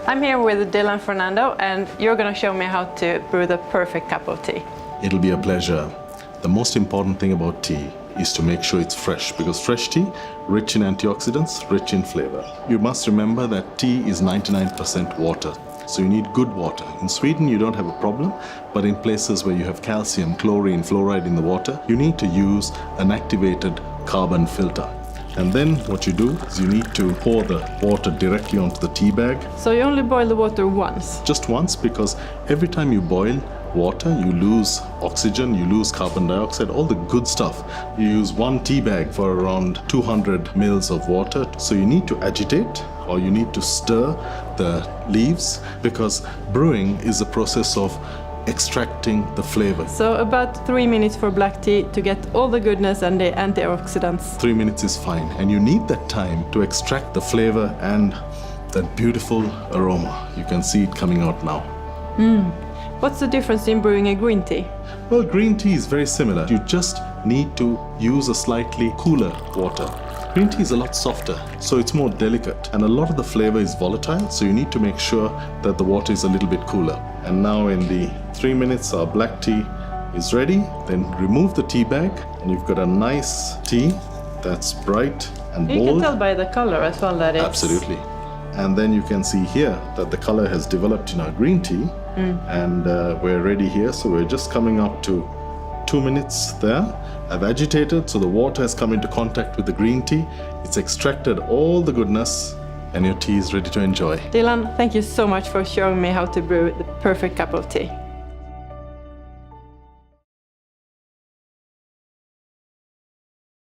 I'm here with Dilhan and Fernando, and you're going to show me how to brew the perfect cup of tea. It'll be a pleasure. The most important thing about tea is to make sure it's fresh, because fresh tea, rich in antioxidants, rich in flavor. You must remember that tea is 99% water, so you need good water. In Sweden, you don't have a problem, but in places where you have calcium, chlorine, fluoride in the water, you need to use an activated carbon filter. And then what you do is you need to pour the water directly onto the tea bag. So you only boil the water once? Just once, because every time you boil water, you lose oxygen, you lose carbon dioxide, all the good stuff. You use one tea bag for around 200 mils of water. So you need to agitate, or you need to stir the leaves, because brewing is a process of extracting the flavor. So about 3 minutes for black tea to get all the goodness and the antioxidants. 3 minutes is fine, and you need that time to extract the flavor and that beautiful aroma. You can see it coming out now. What's the difference in brewing a green tea? Well, green tea is very similar. You just need to use a slightly cooler water. Green tea is a lot softer, so it's more delicate, and a lot of the flavor is volatile, so you need to make sure that the water is a little bit cooler. And now in the 3 minutes, our black tea is ready. Then remove the tea bag, and you've got a nice tea that's bright and bold. You can tell by the color as well that it's... Absolutely. And then you can see here that the color has developed in our green tea, and we're ready here. So we're just coming up to 2 minutes there. I've agitated, so the water has come into contact with the green tea. It's extracted all the goodness, and your tea is ready to enjoy. Dilhan, thank you so much for showing me how to brew the perfect cup of tea.